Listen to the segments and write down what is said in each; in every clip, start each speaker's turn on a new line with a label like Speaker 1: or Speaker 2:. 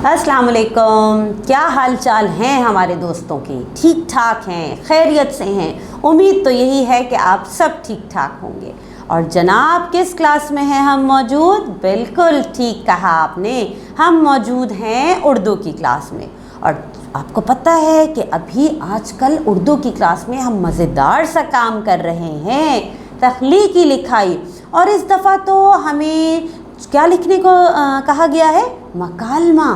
Speaker 1: अस्सलाम वालेकुम। क्या हाल चाल हैं हमारे दोस्तों की? ठीक ठाक हैं, खैरियत से हैं। उम्मीद तो यही है कि आप सब ठीक ठाक होंगे। और जनाब किस क्लास में हैं हम मौजूद? बिल्कुल ठीक कहा आपने, हम मौजूद हैं उर्दू की क्लास में। और आपको पता है कि अभी आजकल उर्दू की क्लास में हम मज़ेदार सा काम कर रहे हैं, तख्लीकी लिखाई। और इस दफ़ा तो हमें क्या लिखने को कहा गया है? मकालमा।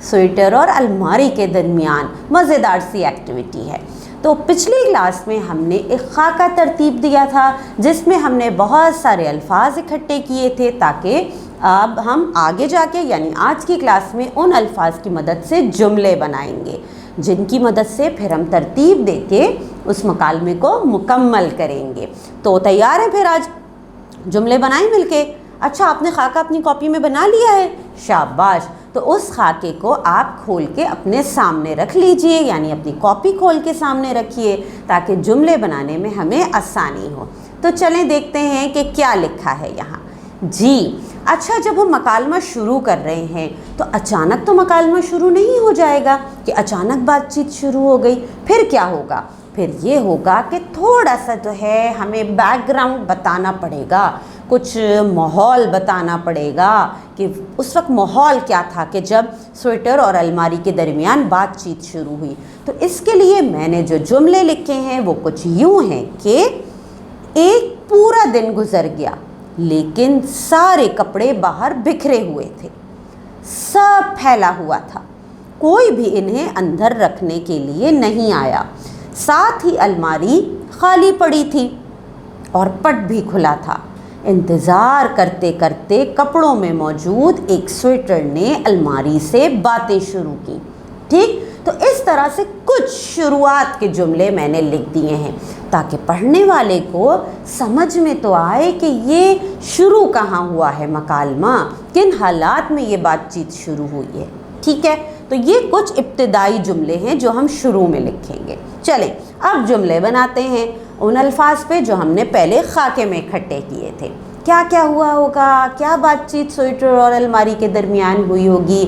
Speaker 1: स्वेटर और अलमारी के दरमियान मज़ेदार सी एक्टिविटी है। तो पिछली क्लास में हमने एक खाका तरतीब दिया था जिसमें हमने बहुत सारे अल्फाज इकट्ठे किए थे, ताकि अब हम आगे जाके यानी आज की क्लास में उन अल्फाज की मदद से जुमले बनाएंगे, जिनकी मदद से फिर हम तरतीब देके उस मकालमे को मुकम्मल करेंगे। तो तैयार हैं? फिर आज जुमले बनाएं मिलके। अच्छा, आपने खाका अपनी कॉपी में बना लिया है? शाबाश। तो उस खाके को आप खोल के अपने सामने रख लीजिए, यानी अपनी कॉपी खोल के सामने रखिए ताकि जुमले बनाने में हमें आसानी हो। तो चलें देखते हैं कि क्या लिखा है यहाँ। जी अच्छा, जब हम मकालमा शुरू कर रहे हैं तो अचानक तो मकालमा शुरू नहीं हो जाएगा कि अचानक बातचीत शुरू हो गई। फिर क्या होगा? फिर ये होगा कि थोड़ा सा जो है हमें बैकग्राउंड बताना पड़ेगा, कुछ माहौल बताना पड़ेगा कि उस वक्त माहौल क्या था कि जब स्वेटर और अलमारी के दरमियान बातचीत शुरू हुई। तो इसके लिए मैंने जो जुमले लिखे हैं वो कुछ यूँ हैं कि एक पूरा दिन गुजर गया लेकिन सारे कपड़े बाहर बिखरे हुए थे, सब फैला हुआ था, कोई भी इन्हें अंदर रखने के लिए नहीं आया। साथ ही अलमारी खाली पड़ी थी और पट भी खुला था। इंतज़ार करते करते कपड़ों में मौजूद एक स्वेटर ने अलमारी से बातें शुरू की। ठीक, तो इस तरह से कुछ शुरुआत के जुमले मैंने लिख दिए हैं ताकि पढ़ने वाले को समझ में तो आए कि ये शुरू कहाँ हुआ है मकालमा, किन हालात में ये बातचीत शुरू हुई है। ठीक है, तो ये कुछ इब्तिदाई जुमले हैं जो हम शुरू में लिखेंगे। चलें अब जुमले बनाते हैं उन अल्फाज पे जो हमने पहले खाके में इकट्ठे किए थे। क्या क्या हुआ होगा? क्या बातचीत स्वेटर और अलमारी के दरमियान हुई होगी?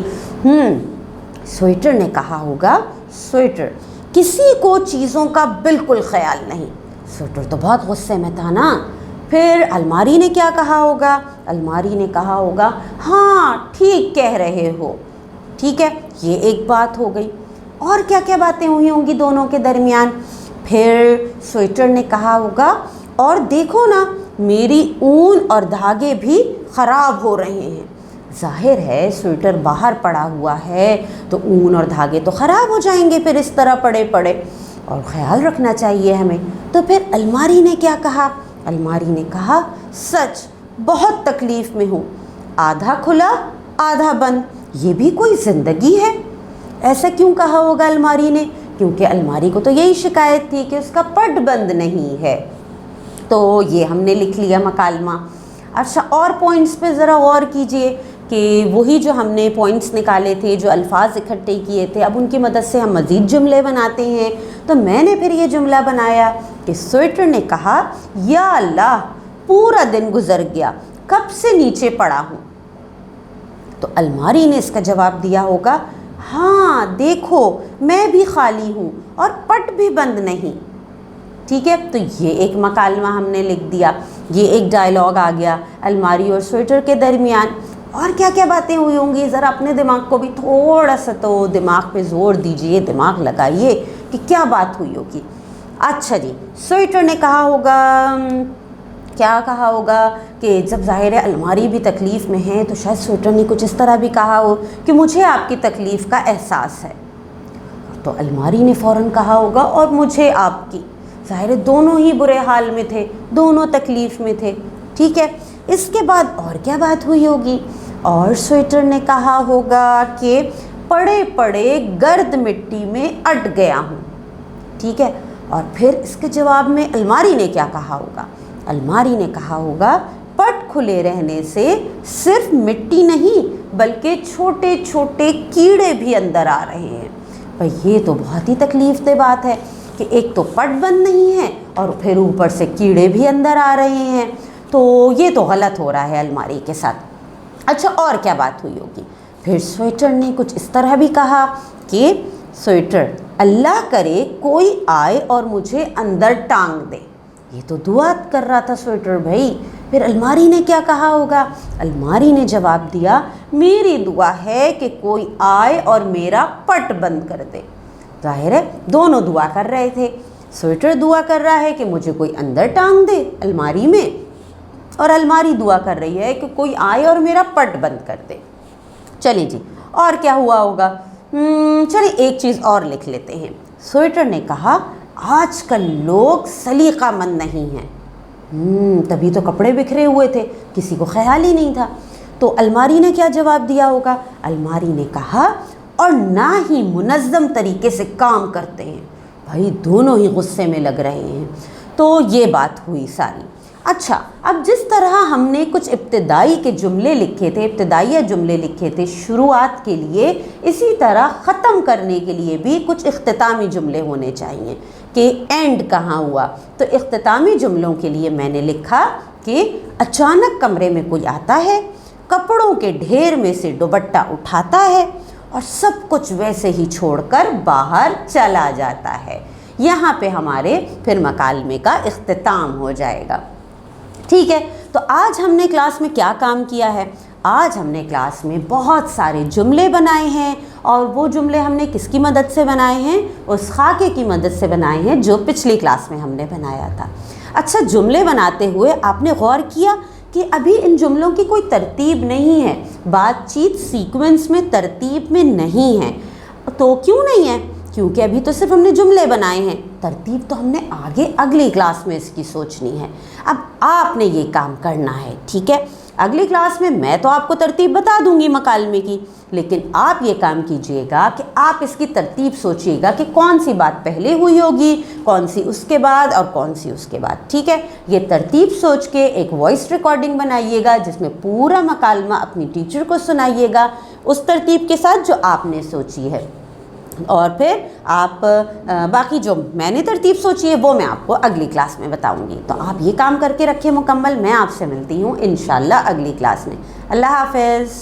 Speaker 1: स्वेटर ने कहा होगा, स्वेटर, किसी को चीज़ों का बिल्कुल ख्याल नहीं। स्वेटर तो बहुत गुस्से में था ना। फिर अलमारी ने क्या कहा होगा? अलमारी ने कहा होगा, हाँ ठीक कह रहे हो। ठीक है, ये एक बात हो गई। और क्या क्या बातें हुई होंगी दोनों के दरमियान? फिर स्वेटर ने कहा होगा, और देखो ना मेरी ऊन और धागे भी ख़राब हो रहे हैं। जाहिर है स्वेटर बाहर पड़ा हुआ है तो ऊन और धागे तो ख़राब हो जाएंगे फिर इस तरह पड़े पड़े, और ख़्याल रखना चाहिए हमें। तो फिर अलमारी ने क्या कहा? अलमारी ने कहा, सच बहुत तकलीफ़ में हूँ, आधा खुला आधा बंद, ये भी कोई ज़िंदगी है? ऐसा क्यों कहा होगा अलमारी ने? क्योंकि अलमारी को तो यही शिकायत थी कि उसका पट बंद नहीं है। तो ये हमने लिख लिया मकालमा। अच्छा, और पॉइंट्स पे ज़रा गौर कीजिए कि वही जो हमने पॉइंट्स निकाले थे, जो अल्फाज इकट्ठे किए थे, अब उनकी मदद से हम मज़ीद जुमले बनाते हैं। तो मैंने फिर ये जुमला बनाया कि स्वेटर ने कहा, या अल्लाह पूरा दिन गुजर गया, कब से नीचे पड़ा हूँ। तो अलमारी ने इसका जवाब दिया होगा, हाँ देखो मैं भी खाली हूँ और पट भी बंद नहीं। ठीक है, तो ये एक मकालमा हमने लिख दिया, ये एक डायलॉग आ गया अलमारी और स्वेटर के दरमियान। और क्या क्या बातें हुई होंगी? ज़रा अपने दिमाग को भी थोड़ा सा तो दिमाग पे ज़ोर दीजिए, दिमाग लगाइए कि क्या बात हुई होगी। अच्छा जी, स्वेटर ने कहा होगा, क्या कहा होगा कि जब ज़ाहिर है अलमारी भी तकलीफ़ में है तो शायद स्वेटर ने कुछ इस तरह भी कहा हो कि मुझे आपकी तकलीफ़ का एहसास है। तो अलमारी ने फ़ौरन कहा होगा, और मुझे आपकी। ज़ाहिर है दोनों ही बुरे हाल में थे, दोनों तकलीफ़ में थे। ठीक है, इसके बाद और क्या बात हुई होगी? और स्वेटर ने कहा होगा कि पड़े पड़े गर्द मिट्टी में अट गया हूँ। ठीक है, और फिर इसके जवाब में अलमारी ने क्या कहा होगा? अलमारी ने कहा होगा, पट खुले रहने से सिर्फ मिट्टी नहीं बल्कि छोटे छोटे कीड़े भी अंदर आ रहे हैं। भाई ये तो बहुत ही तकलीफ़ दे बात है कि एक तो पट बंद नहीं है और फिर ऊपर से कीड़े भी अंदर आ रहे हैं। तो ये तो गलत हो रहा है अलमारी के साथ। अच्छा, और क्या बात हुई होगी? پھر سویٹر نے کچھ اس طرح بھی کہا کہ سویٹر اللہ کرے کوئی آئے اور مجھے اندر ٹانگ دے. یہ تو دعا کر رہا تھا سویٹر بھائی. پھر الماری نے کیا کہا ہوگا؟ الماری نے جواب دیا میری دعا ہے کہ کوئی آئے اور میرا پٹ بند کر دے. ظاہر ہے دونوں دعا کر رہے تھے. سویٹر دعا کر رہا ہے کہ مجھے کوئی اندر ٹانگ دے الماری میں، اور الماری دعا کر رہی ہے کہ کوئی آئے اور میرا پٹ بند کر دے. چلیں جی، اور کیا ہوا ہوگا؟ چلیں ایک چیز اور لکھ لیتے ہیں. سویٹر نے کہا آج کل لوگ سلیقہ مند نہیں ہیں. تبھی تو کپڑے بکھرے ہوئے تھے، کسی کو خیال ہی نہیں تھا. تو الماری نے کیا جواب دیا ہوگا؟ الماری نے کہا اور نہ ہی منظم طریقے سے کام کرتے ہیں. بھائی دونوں ہی غصے میں لگ رہے ہیں. تو یہ بات ہوئی ساری. اچھا، اب جس طرح ہم نے کچھ ابتدائی کے جملے لکھے تھے، ابتدائیہ جملے لکھے تھے شروعات کے لیے، اسی طرح ختم کرنے کے لیے بھی کچھ اختتامی جملے ہونے چاہیے کہ اینڈ کہاں ہوا. تو اختتامی جملوں کے لیے میں نے لکھا کہ اچانک کمرے میں کوئی آتا ہے، کپڑوں کے ڈھیر میں سے دوپٹہ اٹھاتا ہے اور سب کچھ ویسے ہی چھوڑ کر باہر چلا جاتا ہے. یہاں پہ ہمارے پھر مکالمے کا اختتام ہو جائے گا. ٹھیک ہے، تو آج ہم نے کلاس میں کیا کام کیا ہے؟ آج ہم نے کلاس میں بہت سارے جملے بنائے ہیں، اور وہ جملے ہم نے کس کی مدد سے بنائے ہیں؟ اس خاکے کی مدد سے بنائے ہیں جو پچھلی کلاس میں ہم نے بنایا تھا. اچھا، جملے بناتے ہوئے آپ نے غور کیا کہ ابھی ان جملوں کی کوئی ترتیب نہیں ہے، بات چیت سیکوینس میں ترتیب میں نہیں ہے. تو کیوں نہیں ہے؟ کیونکہ ابھی تو صرف ہم نے جملے بنائے ہیں. ترتیب تو ہم نے آگے اگلی کلاس میں اس کی سوچنی ہے. اب آپ نے یہ کام کرنا ہے. ٹھیک ہے، اگلی کلاس میں تو آپ کو ترتیب بتا دوں گی مکالمے کی، لیکن آپ یہ کام کیجئے گا کہ آپ اس کی ترتیب سوچئے گا کہ کون سی بات پہلے ہوئی ہوگی، کون سی اس کے بعد اور کون سی اس کے بعد. ٹھیک ہے، یہ ترتیب سوچ کے ایک وائس ریکارڈنگ بنائیے گا جس میں پورا مکالمہ اپنی ٹیچر کو سنائیے گا اس ترتیب کے ساتھ جو آپ نے سوچی ہے. اور پھر آپ باقی جو میں نے ترتیب سوچی ہے وہ میں آپ کو اگلی کلاس میں بتاؤں گی. تو آپ یہ کام کر کے رکھیں مکمل. میں آپ سے ملتی ہوں انشاءاللہ اگلی کلاس میں. اللہ حافظ.